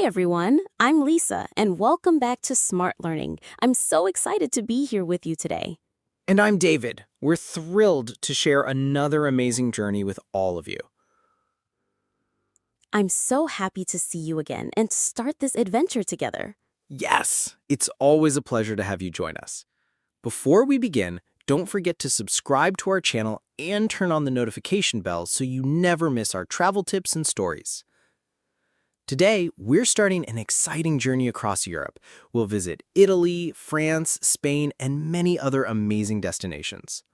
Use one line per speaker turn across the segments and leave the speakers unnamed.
everyone, I'm Lisa, and welcome back to Smart Learning. I'm so excited to be here with you today.
And I'm David. We're thrilled to share another amazing journey with all of you.
I'm so happy to see you again and start this adventure together.
Yes, it's always a pleasure to have you join us. Before we begin, don't forget to subscribe to our channel and turn on the notification bell so you never miss our travel tips and stories. Today, we're starting an exciting journey across Europe. We'll visit Italy, France, Spain, and many other amazing destinations.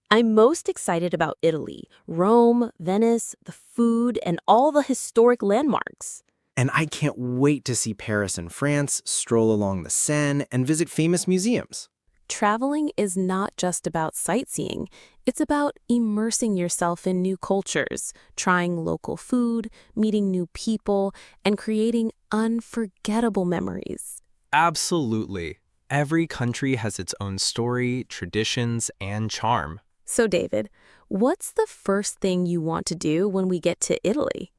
I'm most excited about Italy, Rome, Venice, the food, and all the historic landmarks.
And I can't wait to see Paris and France, stroll along the Seine, and visit famous museums.
Traveling is not just about sightseeing. It's about immersing yourself in new cultures, trying local food, meeting new people, and creating unforgettable memories.
Absolutely. Every country has its own story, traditions, and charm.
So, David, what's the first thing you want to do when we get to Italy?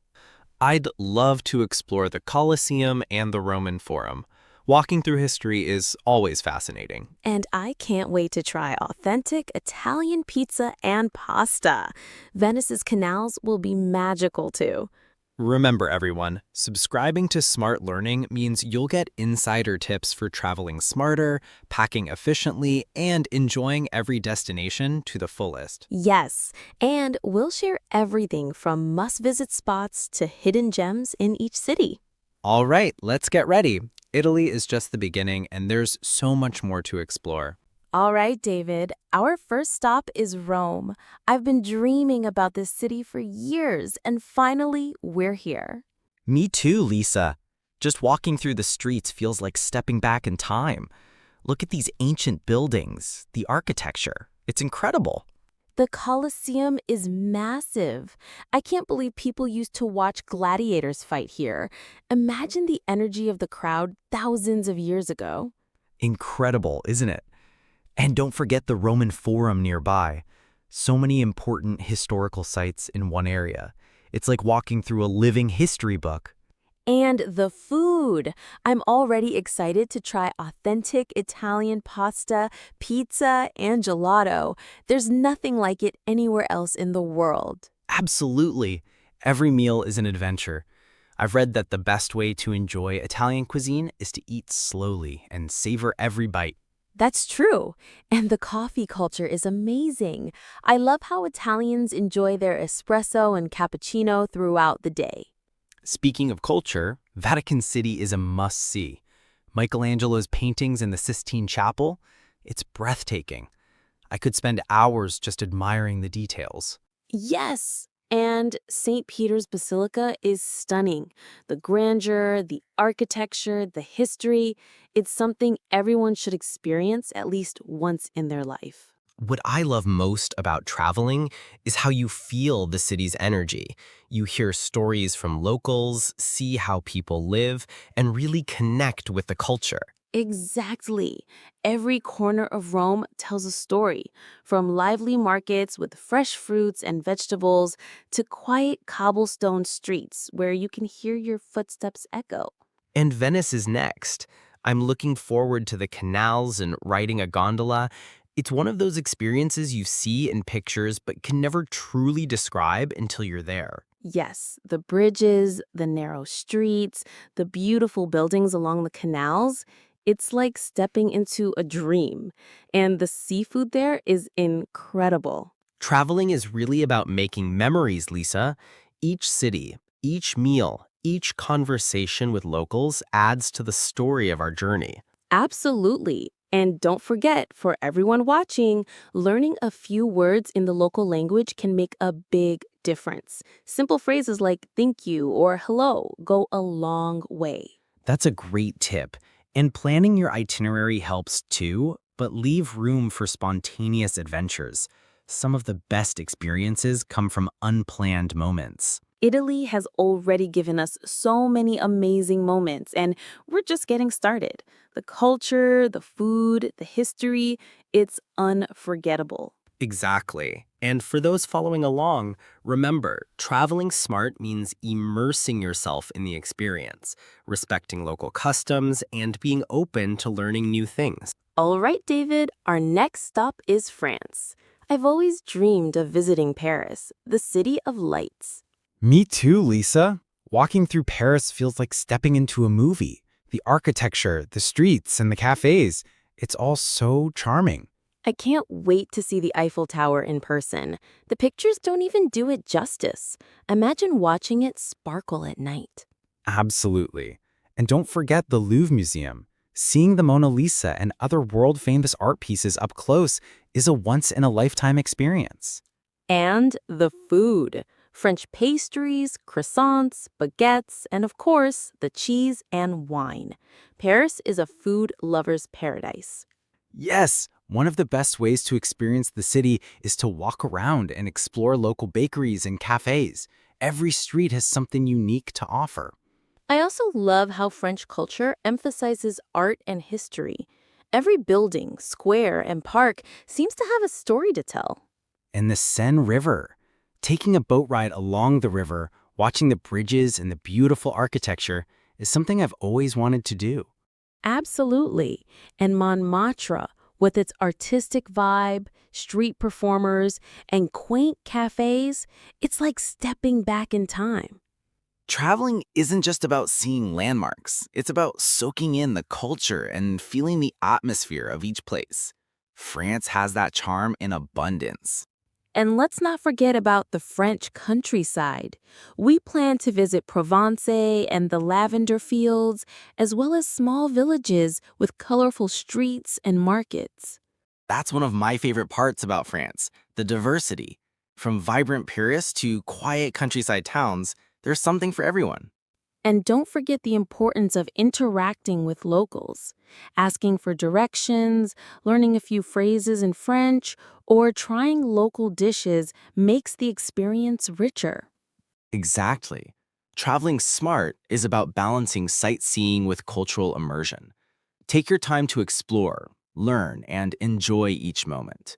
I'd love to explore the Colosseum and the Roman Forum. Walking through history is always fascinating.
And I can't wait to try authentic Italian pizza and pasta. Venice's canals will be magical too.
Remember, everyone, subscribing to Smart Learning means you'll get insider tips for traveling smarter, packing efficiently, and enjoying every destination to the fullest.
Yes, and we'll share everything from must-visit spots to hidden gems in each city.
All right, let's get ready. Italy is just the beginning, and there's so much more to explore.
All right, David, our first stop is Rome. I've been dreaming about this city for years, and finally, we're here.
Me too, Lisa. Just walking through the streets feels like stepping back in time. Look at these ancient buildings, the architecture. It's incredible.
The Colosseum is massive. I can't believe people used to watch gladiators fight here. Imagine the energy of the crowd thousands of years ago.
Incredible, isn't it? And don't forget the Roman Forum nearby. So many important historical sites in one area. It's like walking through a living history book.
And the food. I'm already excited to try authentic Italian pasta, pizza, and gelato. There's nothing like it anywhere else in the world.
Absolutely. Every meal is an adventure. I've read that the best way to enjoy Italian cuisine is to eat slowly and savor every bite.
That's true. And the coffee culture is amazing. I love how Italians enjoy their espresso and cappuccino throughout the day.
Speaking of culture, Vatican City is a must-see. Michelangelo's paintings in the Sistine Chapel, it's breathtaking. I could spend hours just admiring the details.
Yes, and St. Peter's Basilica is stunning. The grandeur, the architecture, the history, it's something everyone should experience at least once in their life.
What I love most about traveling is how you feel the city's energy. You hear stories from locals, see how people live, and really connect with the culture.
Exactly. Every corner of Rome tells a story, from lively markets with fresh fruits and vegetables to quiet cobblestone streets where you can hear your footsteps echo.
And Venice is next. I'm looking forward to the canals and riding a gondola. It's one of those experiences you see in pictures but can never truly describe until you're there.
Yes, the bridges, the narrow streets, the beautiful buildings along the canals. It's like stepping into a dream. And the seafood there is incredible.
Traveling is really about making memories, Lisa. Each city, each meal, each conversation with locals adds to the story of our journey.
Absolutely. And don't forget, for everyone watching, learning a few words in the local language can make a big difference. Simple phrases like thank you or hello go a long way.
That's a great tip. And planning your itinerary helps too, but leave room for spontaneous adventures. Some of the best experiences come from unplanned moments.
Italy has already given us so many amazing moments, and we're just getting started. The culture, the food, the history, it's unforgettable.
Exactly.
And for those following along, remember, traveling smart means immersing yourself in the experience, respecting local customs, and being open to learning new things.
All right, David, our next stop is France. I've always dreamed of visiting Paris, the city of lights.
Me too, Lisa. Walking through Paris feels like stepping into a movie. The architecture, the streets, and the cafes, it's all so charming.
I can't wait to see the Eiffel Tower in person. The pictures don't even do it justice. Imagine watching it sparkle at night.
Absolutely. And don't forget the Louvre Museum. Seeing the Mona Lisa and other world-famous art pieces up close is a once-in-a-lifetime experience.
And the food. French pastries, croissants, baguettes, and of course, the cheese and wine. Paris is a food lover's paradise.
Yes, one of the best ways to experience the city is to walk around and explore local bakeries and cafes. Every street has something unique to offer.
I also love how French culture emphasizes art and history. Every building, square, and park seems to have a story to tell.
And the Seine River. Taking a boat ride along the river, watching the bridges and the beautiful architecture is something I've always wanted to do.
Absolutely. And Montmartre, with its artistic vibe, street performers, and quaint cafes, it's like stepping back in time.
Traveling isn't just about seeing landmarks. It's about soaking in the culture and feeling the atmosphere of each place. France has that charm in abundance.
And let's not forget about the French countryside. We plan to visit Provence and the lavender fields, as well as small villages with colorful streets and markets.
That's one of my favorite parts about France, the diversity. From vibrant Paris to quiet countryside towns, there's something for everyone.
And don't forget the importance of interacting with locals, asking for directions, learning a few phrases in French, or trying local dishes makes the experience richer.
Exactly. Traveling smart is about balancing sightseeing with cultural immersion. Take your time to explore, learn, and enjoy each moment.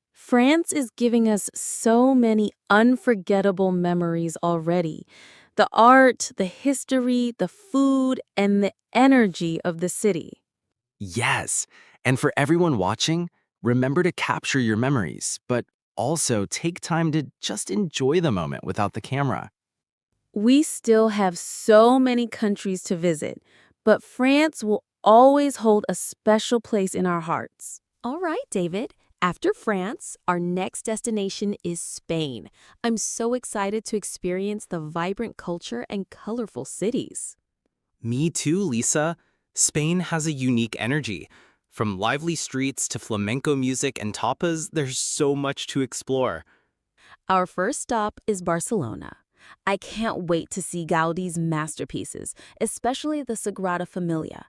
France is giving us so many unforgettable memories already. The art, the history, the food, and the energy of the city.
Yes, and for everyone watching, remember to capture your memories, but also take time to just enjoy the moment without the camera.
We still have so many countries to visit, but France will always hold a special place in our hearts. All right, David. After France, our next destination is Spain. I'm so excited to experience the vibrant culture and colorful cities.
Me too, Lisa. Spain has a unique energy. From lively streets to flamenco music and tapas, there's so much to explore.
Our first stop is Barcelona. I can't wait to see Gaudi's masterpieces, especially the Sagrada Familia.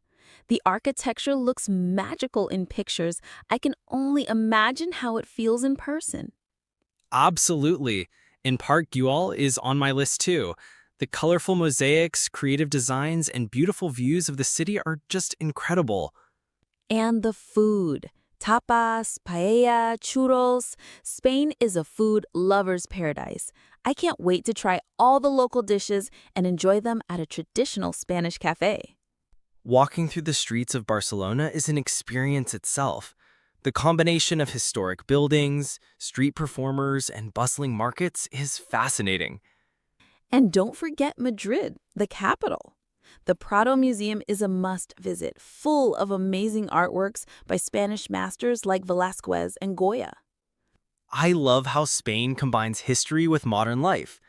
The architecture looks magical in pictures. I can only imagine how it feels in person.
Absolutely. And Park Güell is on my list too. The colorful mosaics, creative designs, and beautiful views of the city are just incredible.
And the food. Tapas, paella, churros. Spain is a food lover's paradise. I can't wait to try all the local dishes and enjoy them at a traditional Spanish cafe.
Walking through the streets of Barcelona is an experience itself. The combination of historic buildings, street performers, and bustling markets is fascinating.
And don't forget Madrid, the capital. The Prado Museum is a must-visit, full of amazing artworks by Spanish masters like Velázquez and Goya.
I love how Spain combines history with modern life.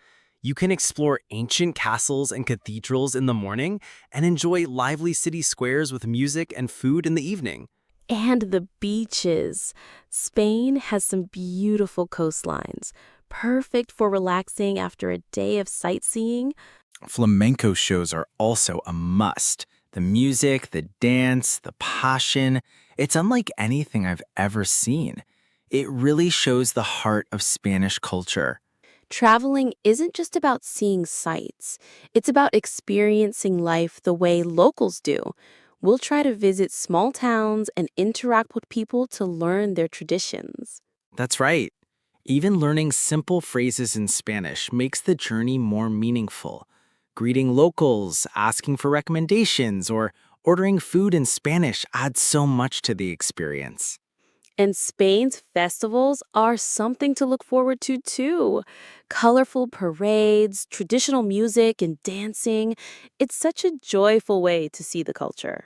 You can explore ancient castles and cathedrals in the morning and enjoy lively city squares with music and food in the evening.
And the beaches. Spain has some beautiful coastlines, perfect for relaxing after a day of sightseeing.
Flamenco shows are also a must. The music, the dance, the passion, it's unlike anything I've ever seen. It really shows the heart of Spanish culture.
Traveling isn't just about seeing sights. It's about experiencing life the way locals do. We'll try to visit small towns and interact with people to learn their traditions.
That's right. Even learning simple phrases in Spanish makes the journey more meaningful. Greeting locals, asking for recommendations, or ordering food in Spanish adds so much to the experience.
And Spain's festivals are something to look forward to too. Colorful parades, traditional music, and dancing. It's such a joyful way to see the culture.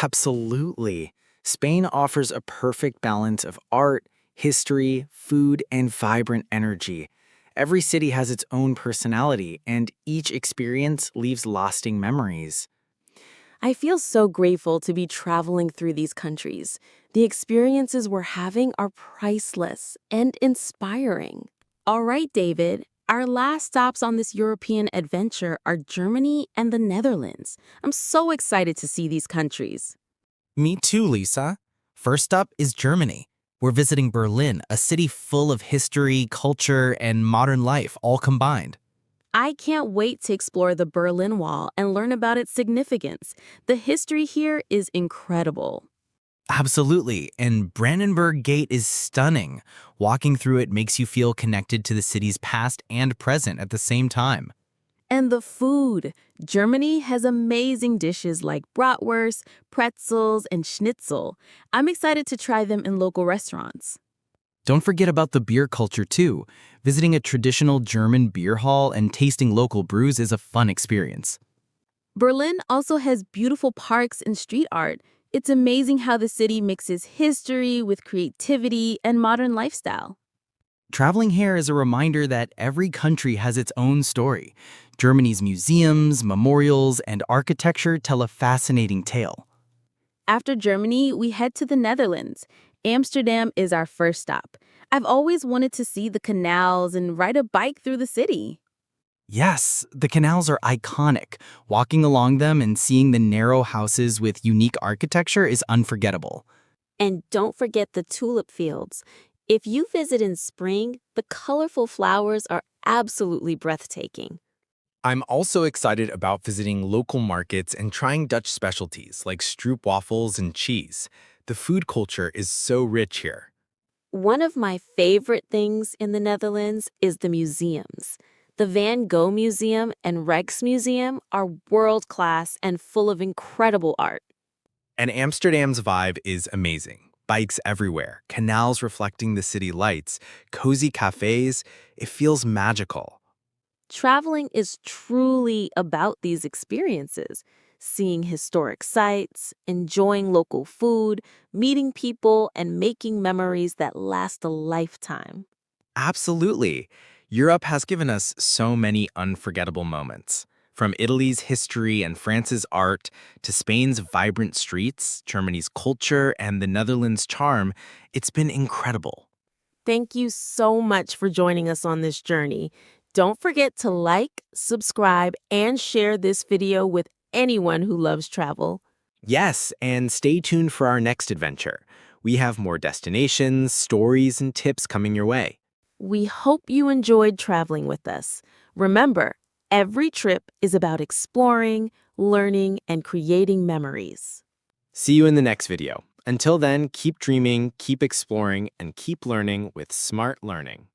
Absolutely. Spain offers a perfect balance of art, history, food, and vibrant energy. Every city has its own personality, and each experience leaves lasting memories.
I feel so grateful to be traveling through these countries. The experiences we're having are priceless and inspiring. All right, David, our last stops on this European adventure are Germany and the Netherlands. I'm so excited to see these countries.
Me too, Lisa. First up is Germany. We're visiting Berlin, a city full of history, culture, and modern life all combined.
I can't wait to explore the Berlin Wall and learn about its significance. The history here is incredible.
Absolutely, and Brandenburg Gate is stunning. Walking through it makes you feel connected to the city's past and present at the same time.
And the food. Germany has amazing dishes like bratwurst, pretzels, and schnitzel. I'm excited to try them in local restaurants.
Don't forget about the beer culture too. Visiting a traditional German beer hall and tasting local brews is a fun experience.
Berlin also has beautiful parks and street art. It's amazing how the city mixes history with creativity and modern lifestyle.
Traveling here is a reminder that every country has its own story. Germany's museums, memorials, and architecture tell a fascinating tale.
After Germany, we head to the Netherlands. Amsterdam is our first stop. I've always wanted to see the canals and ride a bike through the city.
Yes, the canals are iconic. Walking along them and seeing the narrow houses with unique architecture is unforgettable.
And don't forget the tulip fields. If you visit in spring, the colorful flowers are absolutely breathtaking.
I'm also excited about visiting local markets and trying Dutch specialties like stroopwafels and cheese. The food culture is so rich here.
One of my favorite things in the Netherlands is the museums. The Van Gogh Museum and Rijksmuseum are world-class and full of incredible art.
And Amsterdam's vibe is amazing. Bikes everywhere, canals reflecting the city lights, cozy cafes. It feels magical.
Traveling is truly about these experiences, seeing historic sites, enjoying local food, meeting people, and making memories that last a lifetime.
Absolutely. Europe has given us so many unforgettable moments. From Italy's history and France's art to Spain's vibrant streets, Germany's culture, and the Netherlands' charm, it's been incredible.
Thank you so much for joining us on this journey. Don't forget to like, subscribe, and share this video with anyone who loves travel.
Yes, and stay tuned for our next adventure. We have more destinations, stories, and tips coming your way.
We hope you enjoyed traveling with us. Remember, every trip is about exploring, learning, and creating memories.
See you in the next video. Until then, keep dreaming, keep exploring, and keep learning with Smart Learning.